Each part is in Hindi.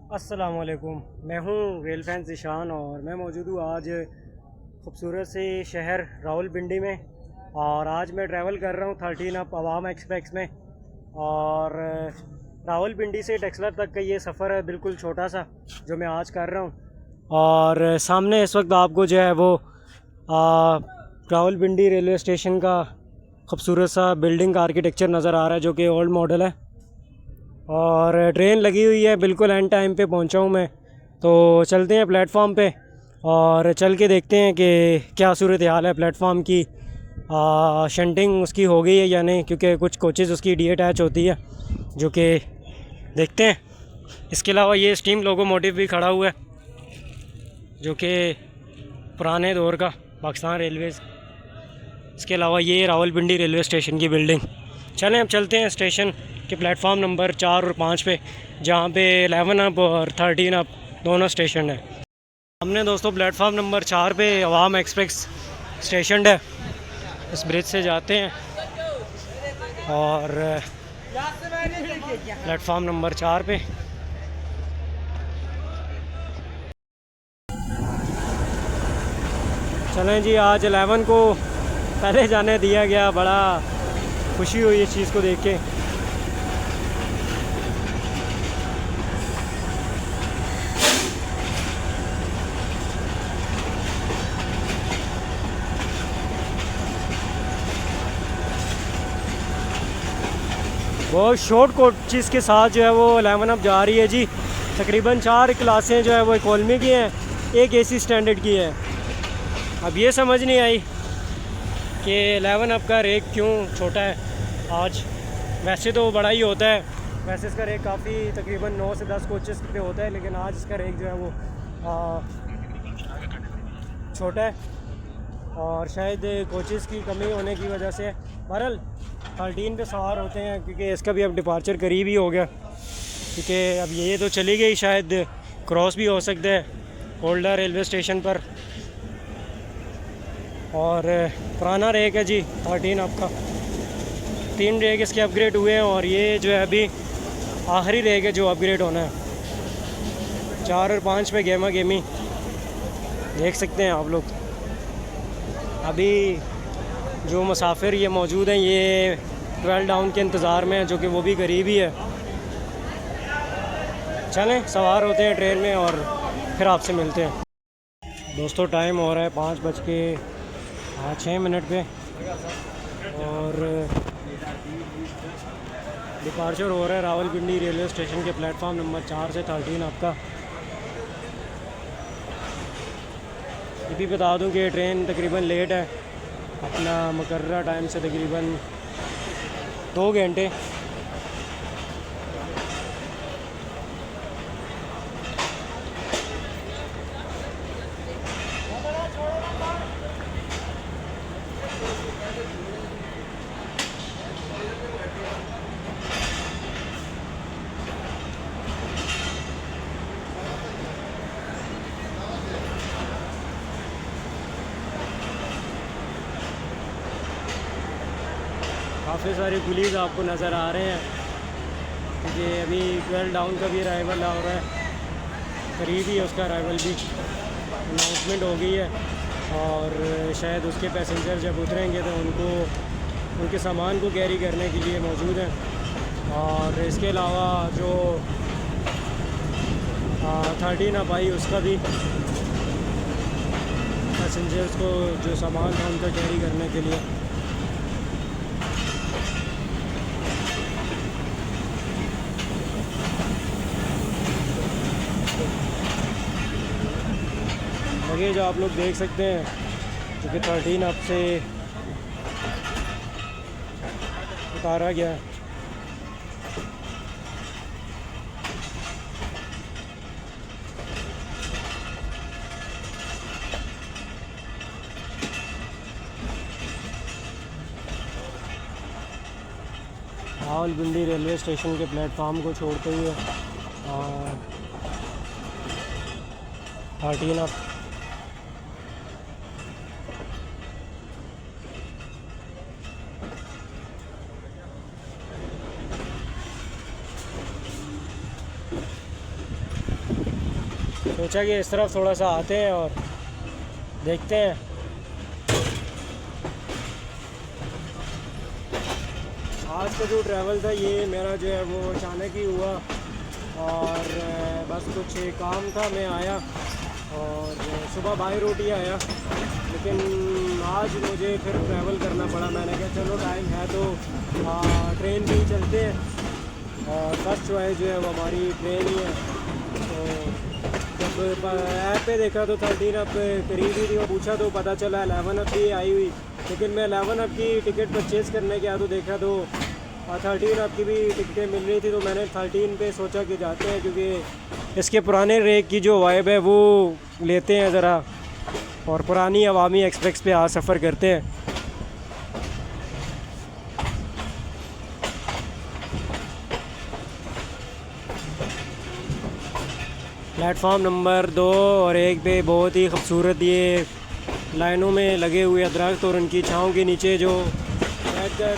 अस्सलामुअलैकुम। मैं हूँ रेल फैन ज़िशान और मैं मौजूद हूँ आज ख़ूबसूरत से शहर रावलपिंडी में। और आज मैं ट्रैवल कर रहा हूँ 13 अप अवाम एक्सप्रेस में। और रावलपिंडी से टेक्सला तक का ये सफ़र है बिल्कुल छोटा सा जो मैं आज कर रहा हूँ। और सामने इस वक्त आपको जो है वो रावलपिंडी रेलवे स्टेशन का खूबसूरत सा बिल्डिंग का आर्किटेक्चर नज़र आ रहा है जो कि ओल्ड मॉडल है। और ट्रेन लगी हुई है, बिल्कुल एंड टाइम पे पहुंचा हूं मैं। तो चलते हैं प्लेटफॉर्म पे और चल के देखते हैं कि क्या सूरत हाल है प्लेटफॉर्म की। शंटिंग उसकी हो गई है या नहीं, क्योंकि कुछ कोचेज़ उसकी डी अटैच होती है जो कि देखते हैं। इसके अलावा ये स्टीम लोकोमोटिव भी खड़ा हुआ है जो कि पुराने दौर का पाकिस्तान रेलवेज़। इसके अलावा ये रावलपिंडी रेलवे स्टेशन की बिल्डिंग। चलें अब चलते हैं स्टेशन के प्लेटफॉर्म नंबर 4 और 5 पे, जहाँ पे 11 अप और 13 अप दोनों स्टेशन है। हमने दोस्तों प्लेटफॉर्म नंबर 4 पे अवाम एक्सप्रेस स्टेशन है। इस ब्रिज से जाते हैं और प्लेटफॉर्म नंबर 4 पे चलें जी। आज 11 को पहले जाने दिया गया, बड़ा खुशी हुई इस चीज़ को देख के। बहुत शॉर्ट कोचेस के साथ जो है वो 11 अप जा रही है जी। तकरीबन 4 क्लासें जो है वो इकोनॉमी की हैं, एक एसी स्टैंडर्ड की है। अब ये समझ नहीं आई कि 11 अप का रेट क्यों छोटा है आज। वैसे तो बड़ा ही होता है, वैसे इसका रेट काफ़ी तकरीबन 9 से 10 कोचेस पे होता है, लेकिन आज इसका रेट जो है वो छोटा है और शायद कोचेस की कमी होने की वजह से। बहरहाल 13 पे सवार होते हैं क्योंकि इसका भी अब डिपार्चर करीब ही हो गया, क्योंकि अब ये तो चली गई, शायद क्रॉस भी हो सकता है ओल्डा रेलवे स्टेशन पर। और पुराना रेक है जी 13 आपका। 3 रेक इसके अपग्रेड हुए हैं और ये जो है अभी आखिरी रेक है जो अपग्रेड होना है। 4 और 5 पे गेमा गेमी देख सकते हैं आप लोग। अभी जो मुसाफिर ये मौजूद हैं ये 12 डाउन के इंतज़ार में है, जो कि वो भी करीब ही है। चलें सवार होते हैं ट्रेन में और फिर आपसे मिलते हैं। दोस्तों टाइम हो रहा है 5:06 पे और डिपार्चर हो रहा है रावलपिंडी रेलवे स्टेशन के प्लेटफॉर्म नंबर 4 से 13 आपका। ये भी बता दूं कि ट्रेन तकरीबन लेट है अपना मुकर्रर टाइम से तकरीबन 2 घंटे। काफ़ी सारे पुलिस आपको नज़र आ रहे हैं क्योंकि अभी 12 डाउन का भी अराइवल हो रहा है, करीब ही है उसका अराइवल भी। अनाउंसमेंट हो गई है और शायद उसके पैसेंजर जब उतरेंगे तो उनको उनके सामान को कैरी करने के लिए मौजूद हैं। और इसके अलावा जो 13 अप आई उसका भी पैसेंजर्स को जो सामान था उनका कैरी करने के लिए। लगेज आप लोग देख सकते हैं क्योंकि 13 अप से उतारा गया है। रावलपिंडी रेलवे स्टेशन के प्लेटफार्म को छोड़ते हुए 13 अप सोचा कि इस तरफ थोड़ा सा आते हैं और देखते हैं। आज का जो ट्रैवल था ये मेरा जो है वो अचानक ही हुआ और बस कुछ काम था, मैं आया और सुबह बाय रोड ही आया, लेकिन आज मुझे फिर ट्रैवल करना पड़ा। मैंने कहा चलो टाइम है तो ट्रेन भी चलते हैं और फर्स्ट चॉइस जो है वो हमारी ट्रेन ही है। तो जब ऐप पे देखा तो 13 अप करीब ही थी और पूछा तो पता चला 11 अप की आई हुई, लेकिन मैं 11 अप की टिकट परचेज़ करने गया तो देखा तो 13 अप की भी टिकटें मिल रही थी। तो मैंने 13 पे सोचा कि जाते हैं, क्योंकि इसके पुराने रेक की जो वाइब है वो लेते हैं ज़रा और पुरानी अवामी एक्सप्रेस पे आज सफ़र करते हैं। प्लेटफॉर्म नंबर 2 और 1 पे बहुत ही खूबसूरत ये लाइनों में लगे हुए दरख्त और उनकी छाँव के नीचे जो बैठकर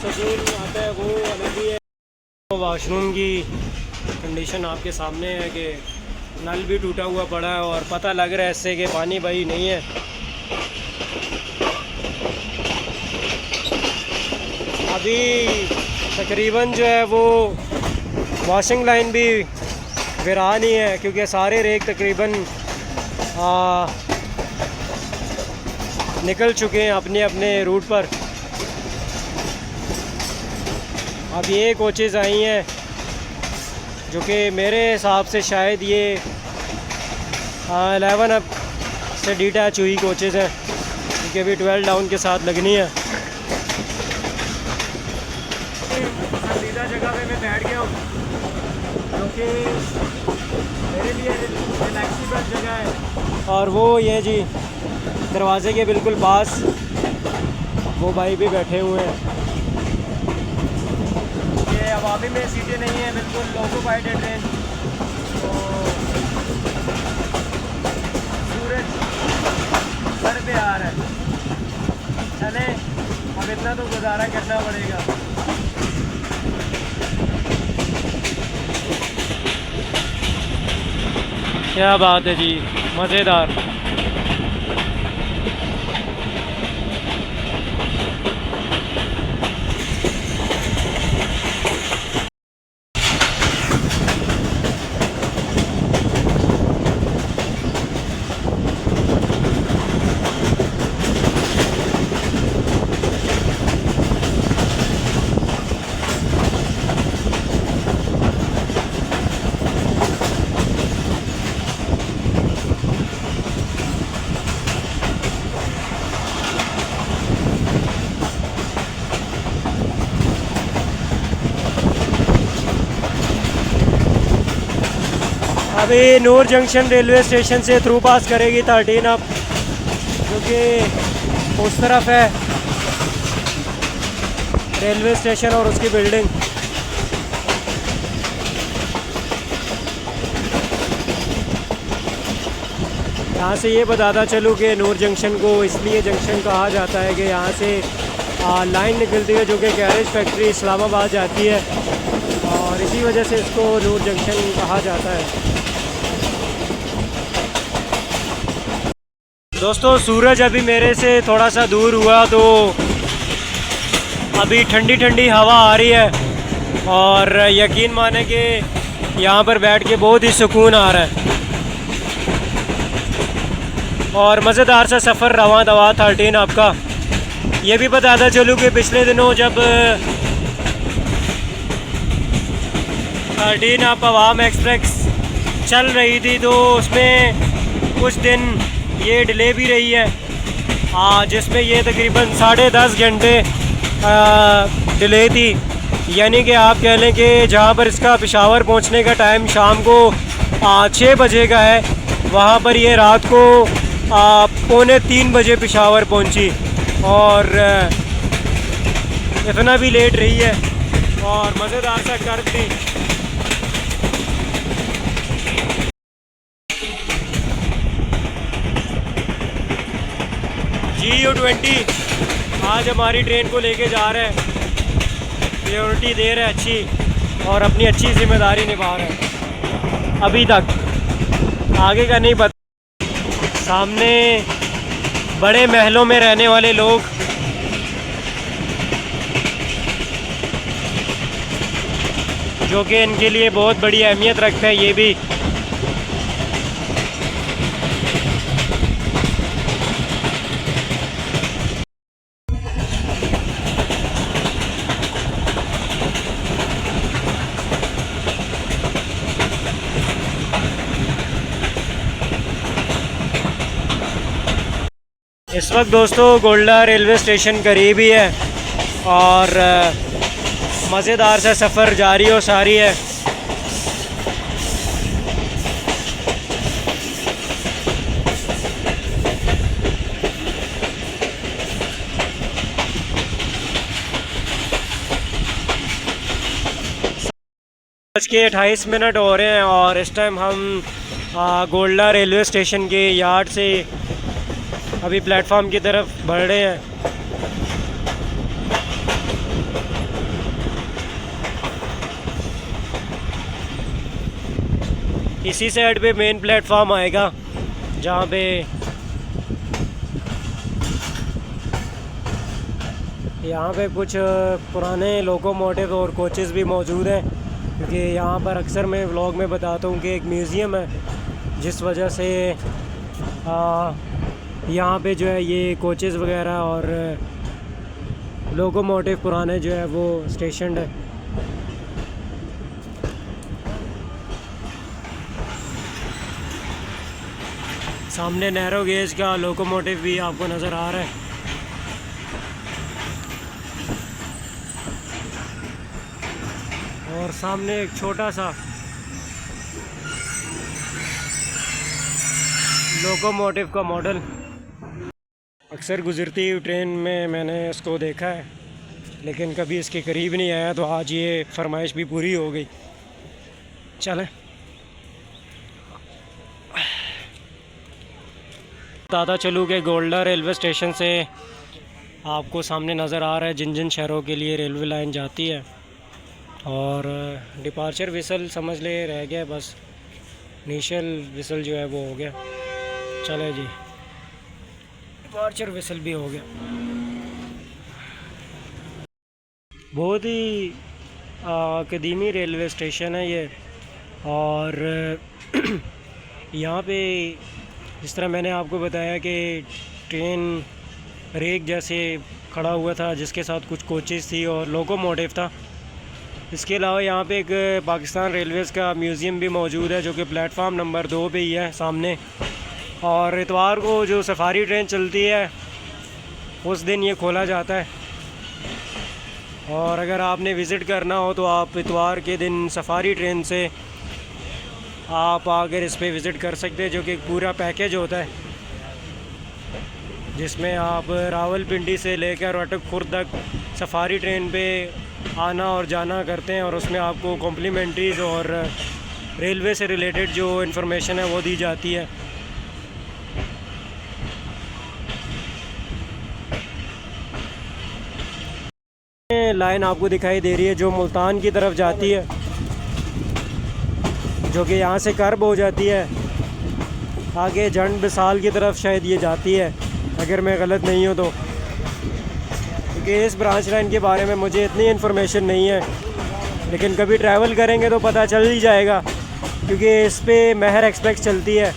सुकून आता है वो अलग ही है। वॉशरूम की कंडीशन आपके सामने है कि नल भी टूटा हुआ पड़ा है और पता लग रहा है इससे कि पानी भाई नहीं है। अभी तकरीबन जो है वो वॉशिंग लाइन भी वीरान ही है, क्योंकि सारे रेक तकरीबन निकल चुके हैं अपने अपने रूट पर। अब ये कोचेज़ आई हैं जो कि मेरे हिसाब से शायद ये 11 अप से डिटैच हुई कोचेज़ हैं, क्योंकि अभी 12 डाउन के साथ लगनी है। पसंदीदा जगह पे मैं बैठ गया हूँ जो कि मेरे लिए रिलैक्सेबल जगह है और वो ये जी दरवाजे के बिल्कुल पास वो भाई भी बैठे हुए हैं। ये अवामी में सीटें नहीं हैं, बिल्कुल लोकोपाइड है ट्रेन। तो सूरज सर पे आ रहा है, चले अब इतना तो गुजारा करना पड़ेगा। क्या बात है जी, मज़ेदार। अभी नूर जंक्शन रेलवे स्टेशन से थ्रू पास करेगी 13 अप, जो कि उस तरफ है रेलवे स्टेशन और उसकी बिल्डिंग। यहाँ से ये बताता चलूँ कि नूर जंक्शन को इसलिए जंक्शन कहा जाता है कि यहाँ से लाइन निकलती है जो कि गैरेज फैक्ट्री इस्लामाबाद जाती है और इसी वजह से इसको नूर जंक्शन कहा जाता है। दोस्तों सूरज अभी मेरे से थोड़ा सा दूर हुआ तो अभी ठंडी ठंडी हवा आ रही है और यकीन माने कि यहाँ पर बैठ के बहुत ही सुकून आ रहा है और मज़ेदार सा सफ़र रवा दवा 13 आपका। ये भी बताता चलूँ कि पिछले दिनों जब 13 आप अवाम एक्सप्रेस चल रही थी तो उसमें कुछ दिन ये डिले भी रही है, जिसमें ये तकरीबन 10.5 घंटे डिले थी। यानी कि आप कह लें कि जहाँ पर इसका पेशावर पहुँचने का टाइम शाम को 6 बजे का है, वहाँ पर ये रात को 2:45 बजे पेशावर पहुँची और इतना भी लेट रही है और मज़ेदार सा कर दी। GU20 आज हमारी ट्रेन को लेके जा रहे हैं, प्रायोरिटी दे रहे हैं अच्छी और अपनी अच्छी जिम्मेदारी निभा रहे हैं अभी तक। आगे का नहीं पता। सामने बड़े महलों में रहने वाले लोग, जो कि इनके लिए बहुत बड़ी अहमियत रखता है ये भी। इस वक्त दोस्तों गोल्डा रेलवे स्टेशन करीब ही है और मज़ेदार सा सफ़र जारी और सारी है। बज के 28 हो रहे हैं और इस टाइम हम गोल्डा रेलवे स्टेशन के यार्ड से अभी प्लेटफॉर्म की तरफ बढ़ रहे हैं। इसी साइड पे मेन प्लेटफॉर्म आएगा जहाँ पे यहाँ पे कुछ पुराने लोकोमोटिव और कोचेज़ भी मौजूद हैं, क्योंकि यहाँ पर अक्सर मैं व्लॉग में बताता हूँ कि एक म्यूज़ियम है, जिस वजह से यहाँ पे जो है ये कोचेज़ वगैरह और लोकोमोटिव पुराने जो है वो स्टेशन है। सामने नैरो गेज का लोकोमोटिव भी आपको नज़र आ रहा है। और सामने एक छोटा सा लोकोमोटिव का मॉडल। अक्सर गुज़रती हुई ट्रेन में मैंने इसको देखा है, लेकिन कभी इसके करीब नहीं आया, तो आज ये फरमाइश भी पूरी हो गई। चलें बताता चलूँ कि गोल्डा रेलवे स्टेशन से आपको सामने नज़र आ रहा है जिन जिन शहरों के लिए रेलवे लाइन जाती है। और डिपार्चर विसल समझ ले रह गया, बस इनिशियल विसल जो है वो हो गया। चले जी, डिपार्चर विसल भी हो गया। बहुत ही कदीमी रेलवे स्टेशन है ये। और यहाँ पे जिस तरह मैंने आपको बताया कि ट्रेन रेक जैसे खड़ा हुआ था, जिसके साथ कुछ कोचेज़ थी और लोकोमोटिव था। इसके अलावा यहाँ पे एक पाकिस्तान रेलवेज़ का म्यूज़ियम भी मौजूद है, जो कि प्लेटफार्म नंबर 2 पे ही है सामने। और इतवार को जो सफारी ट्रेन चलती है उस दिन ये खोला जाता है। और अगर आपने विज़िट करना हो तो आप इतवार के दिन सफारी ट्रेन से आप आकर इस पे विज़िट कर सकते हैं, जो कि एक पूरा पैकेज होता है, जिसमें आप रावलपिंडी से लेकर अटक खुर्द तक सफारी ट्रेन पे आना और जाना करते हैं। और उसमें आपको कॉम्प्लीमेंट्रीज़ और रेलवे से रिलेटेड जो इन्फॉर्मेशन है वो दी जाती है। लाइन आपको दिखाई दे रही है जो मुल्तान की तरफ जाती है, जो कि यहाँ से कर्ब हो जाती है, आगे जंड बिसाल की तरफ शायद ये जाती है, अगर मैं गलत नहीं हूँ तो। क्योंकि इस ब्रांच लाइन के बारे में मुझे इतनी इन्फॉर्मेशन नहीं है, लेकिन कभी ट्रैवल करेंगे तो पता चल ही जाएगा, क्योंकि इस पे महर एक्सप्रेस चलती है।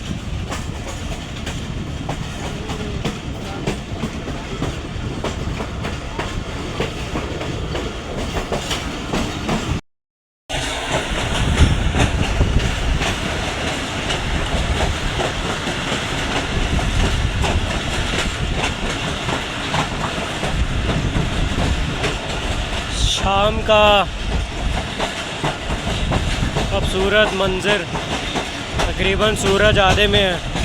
शाम का खूबसूरत मंज़र, तकरीबन सूरज आधे में है।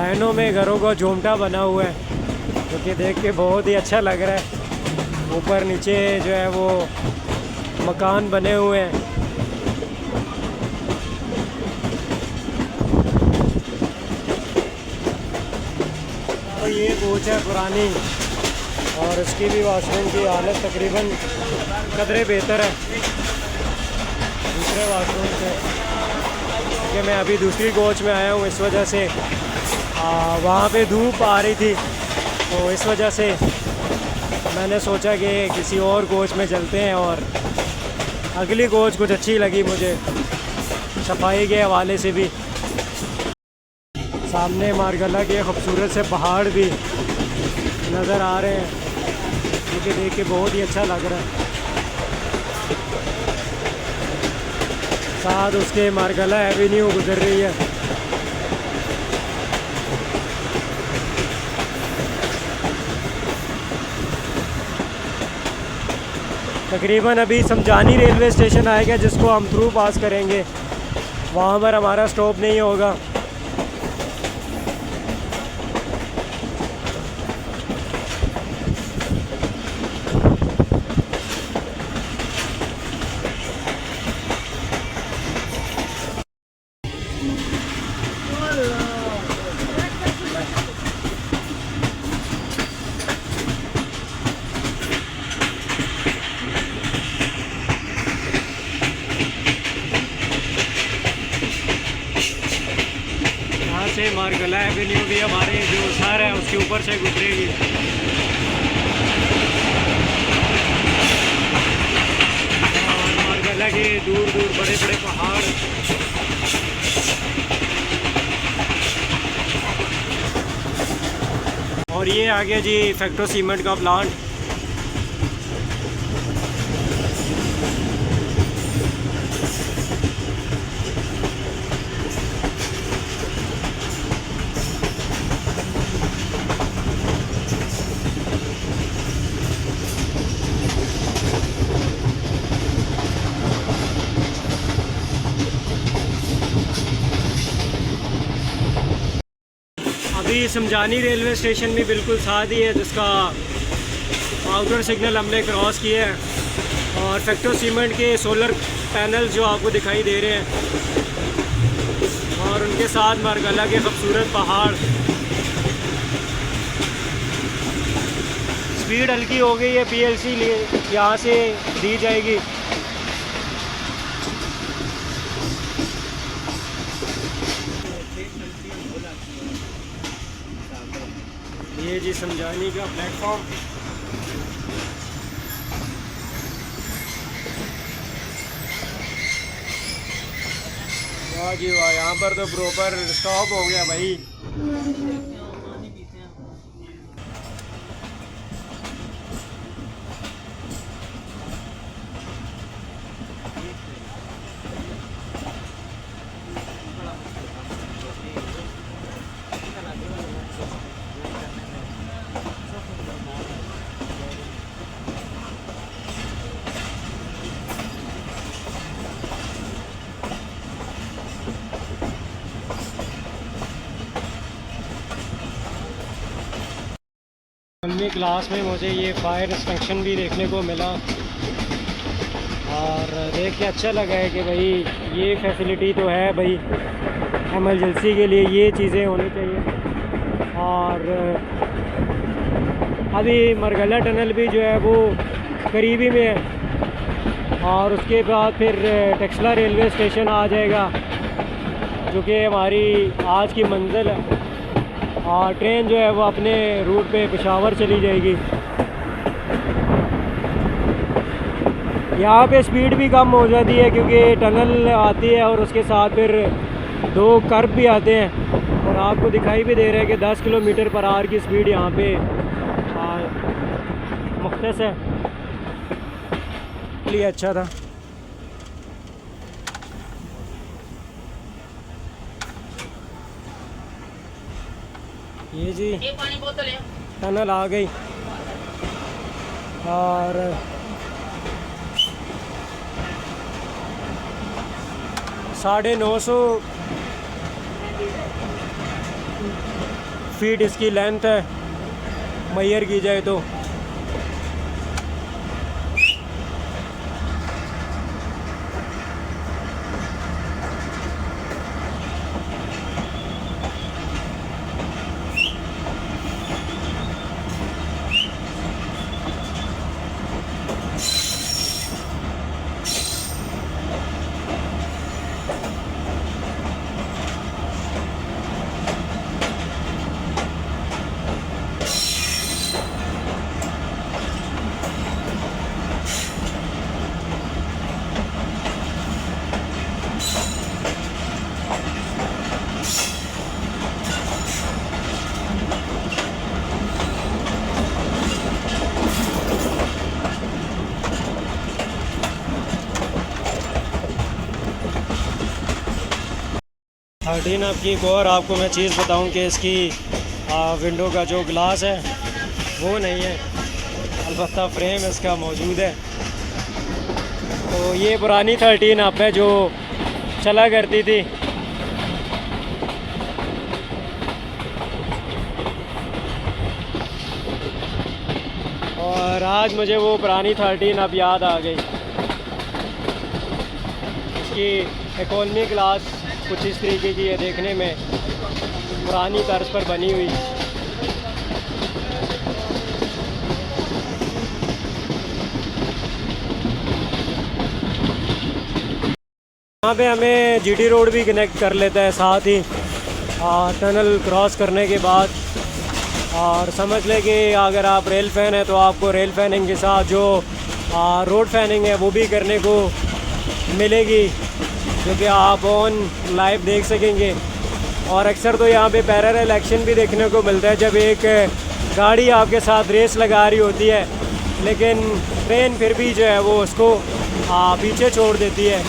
लाइनों में घरों का झोंपटा बना हुआ है, जो कि देख के बहुत ही अच्छा लग रहा है। ऊपर नीचे जो है वो मकान बने हुए हैं। तो ये कोच है पुरानी, और इसकी भी वॉशरूम की हालत तकरीबन कदरे बेहतर है दूसरे वॉशरूम से, क्योंकि मैं अभी दूसरी कोच में आया हूँ। इस वजह से वहाँ पे धूप आ रही थी, तो इस वजह से मैंने सोचा कि किसी और कोच में चलते हैं। और अगली कोच कुछ अच्छी लगी मुझे, सफाई के हवाले से भी। सामने मारगला के खूबसूरत से पहाड़ भी नज़र आ रहे हैं, मुझे देख के बहुत ही अच्छा लग रहा है। साथ उसके मारगला एवेन्यू गुजर रही है। तकरीबन अभी समझानी रेलवे स्टेशन आएगा, जिसको हम थ्रू पास करेंगे। वहाँ पर हमारा स्टॉप नहीं होगा। से मारगला एवेन्यू भी हमारे जो शहर है उसके ऊपर से गुजरेगी। और मारगला के दूर दूर बड़े बड़े पहाड़, और ये आ गया जी फैक्टो सीमेंट का प्लांट। अभी समझानी रेलवे स्टेशन भी बिल्कुल साथ ही है, जिसका आउटर सिग्नल हमने क्रॉस किया है। और फैक्टो सीमेंट के सोलर पैनल जो आपको दिखाई दे रहे हैं, और उनके साथ मारगला के खूबसूरत पहाड़। स्पीड हल्की हो गई है, पीएलसी यहाँ से दी जाएगी। ये जी समझानी का प्लेटफॉर्म। वाह जी वाह, यहाँ पर तो प्रॉपर स्टॉप हो गया भाई। क्लास में मुझे ये फायर इंस्पेक्शन भी देखने को मिला, और देख के अच्छा लगा है कि भाई ये फैसिलिटी तो है भाई, एमरजेंसी के लिए ये चीज़ें होनी चाहिए। और अभी मारगला टनल भी जो है वो करीबी में है, और उसके बाद फिर टेक्सला रेलवे स्टेशन आ जाएगा, जो कि हमारी आज की मंजिल है। और ट्रेन जो है वो अपने रूट पे पेशावर चली जाएगी। यहाँ पे स्पीड भी कम हो जाती है, क्योंकि टनल आती है और उसके साथ फिर 2 कर्व भी आते हैं। और आपको दिखाई भी दे रहा है कि 10 किलोमीटर पर आवर की स्पीड यहाँ पे मुख्तस है, इसलिए अच्छा था। ये जी पानी बोतल है, टनल आ गई। और फीट इसकी लेंथ है मेजर की जाए तो। थर्टीन आपकी एक और आपको मैं चीज़ बताऊं कि इसकी विंडो का जो ग्लास है वो नहीं है, अलबत्ता फ्रेम इसका मौजूद है। तो ये पुरानी 13 आप है जो चला करती थी। और आज मुझे वो पुरानी 13 अब याद आ गई। इसकी इकोनॉमी क्लास कुछ इस तरीके की है देखने में, पुरानी तर्ज पर बनी हुई। यहाँ पे हमें जीटी रोड भी कनेक्ट कर लेता है साथ ही टनल क्रॉस करने के बाद। और समझ लें कि अगर आप रेल फैन है तो आपको रेल फैनिंग के साथ जो रोड फैनिंग है वो भी करने को मिलेगी, जो कि आप ऑन लाइव देख सकेंगे। और अक्सर तो यहाँ पे पैरेलल एक्शन भी देखने को मिलता है, जब एक गाड़ी आपके साथ रेस लगा रही होती है लेकिन ट्रेन फिर भी जो है वो उसको पीछे छोड़ देती है,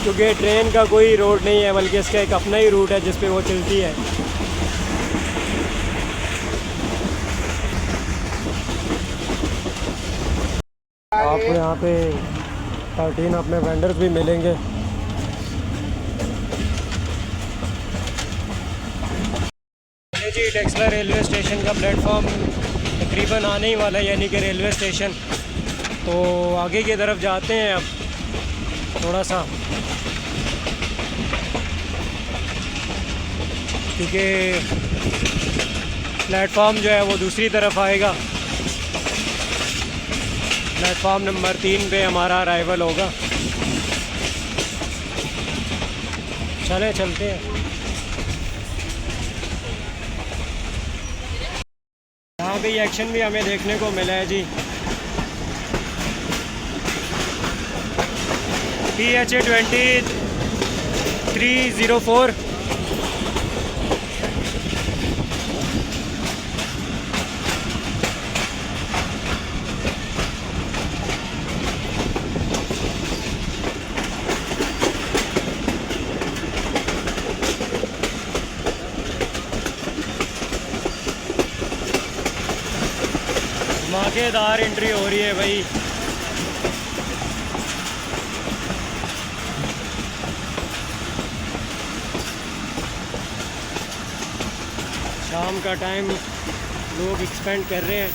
क्योंकि ट्रेन का कोई रोड नहीं है बल्कि इसका एक अपना ही रूट है जिस पे वो चलती है। आपको यहाँ पे 13 अपने वेंडर्स भी मिलेंगे। जी टेक्सला रेलवे स्टेशन का प्लेटफॉर्म तकरीबन आने ही वाला है, यानी कि रेलवे स्टेशन। तो आगे की तरफ जाते हैं अब थोड़ा सा, क्योंकि प्लेटफॉर्म जो है वो दूसरी तरफ आएगा। प्लेटफॉर्म नंबर 3 पे हमारा अराइवल होगा। चलते हैं। यहाँ पे एक्शन भी हमें देखने को मिला है जी। PHA 2304 धमाकेदार एंट्री हो रही है भाई। शाम का टाइम लोग एक्सपेंड कर रहे हैं।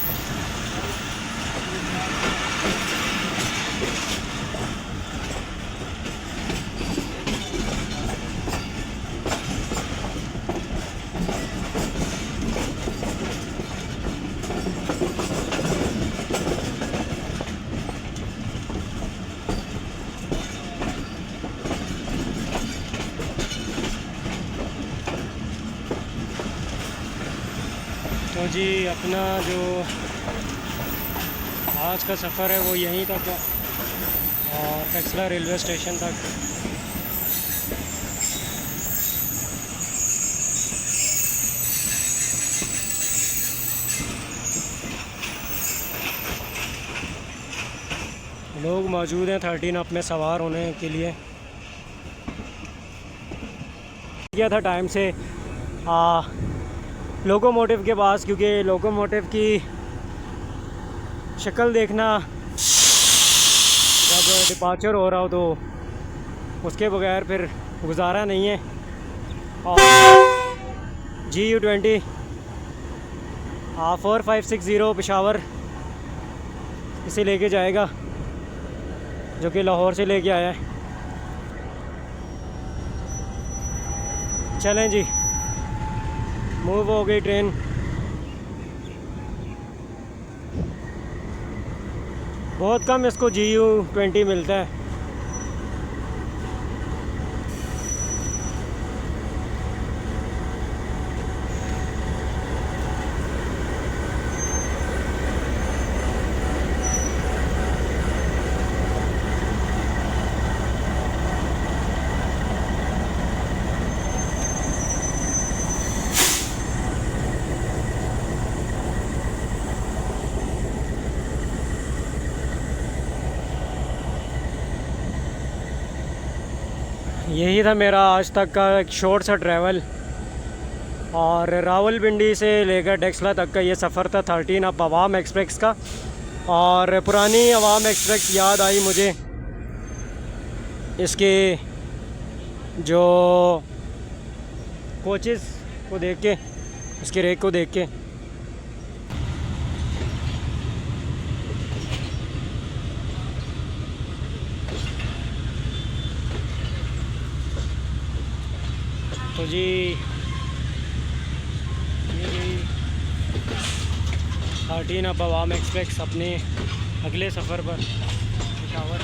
तो जी अपना जो आज का सफ़र है वो यहीं तक है, और टेक्सला रेलवे स्टेशन तक। लोग मौजूद हैं 13 अप में सवार होने के लिए। किया था टाइम से लोकोमोटिव के पास, क्योंकि लोकोमोटिव की शक्ल देखना जब डिपार्चर हो रहा हो तो उसके बगैर फिर गुजारा नहीं है। और GU20 4560 पेशावर इसे लेके जाएगा, जो कि लाहौर से लेके आया है। चलें जी, मूव हो गई ट्रेन। बहुत कम इसको GU20 मिलता है। यही था मेरा आज तक का एक शॉर्ट सा ट्रैवल, और रावलपिंडी से लेकर डेक्सला तक का ये सफ़र था 13 अप अवाम एक्सप्रेस का। और पुरानी अवाम एक्सप्रेस याद आई मुझे, इसके जो कोचेस को देख के, इसके रेक को देख के। तो जी ये 13 अप अवाम एक्सप्रेस अपने अगले सफ़र पर पेशावर,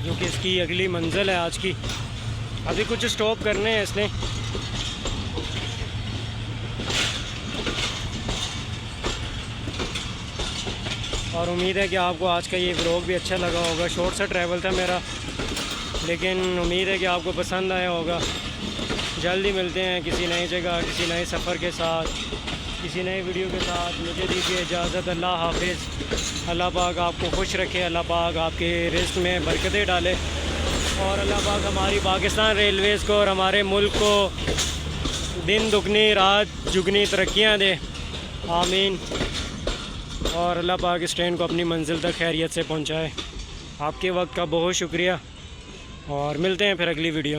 जो कि इसकी अगली मंजिल है आज की। अभी कुछ स्टॉप करने हैं इसने। और उम्मीद है कि आपको आज का ये व्लॉग भी अच्छा लगा होगा। शॉर्ट सा ट्रैवल था मेरा, लेकिन उम्मीद है कि आपको पसंद आया होगा। जल्दी मिलते हैं किसी नई जगह, किसी नए सफ़र के साथ, किसी नए वीडियो के साथ। मुझे दीजिए इजाज़त। अल्लाह हाफिज़। अल्लाह पाक आपको खुश रखे, अल्लाह पाक आपके रिज़्क़ में बरकतें डाले, और अल्लाह पाक हमारी पाकिस्तान रेलवेज़ को और हमारे मुल्क को दिन दुगनी रात जुगनी तरक्कियाँ दे। आमीन। और अल्लाह पाक इस ट्रेन को अपनी मंजिल तक खैरियत से पहुँचाए। आपके वक्त का बहुत शुक्रिया, और मिलते हैं फिर अगली वीडियो।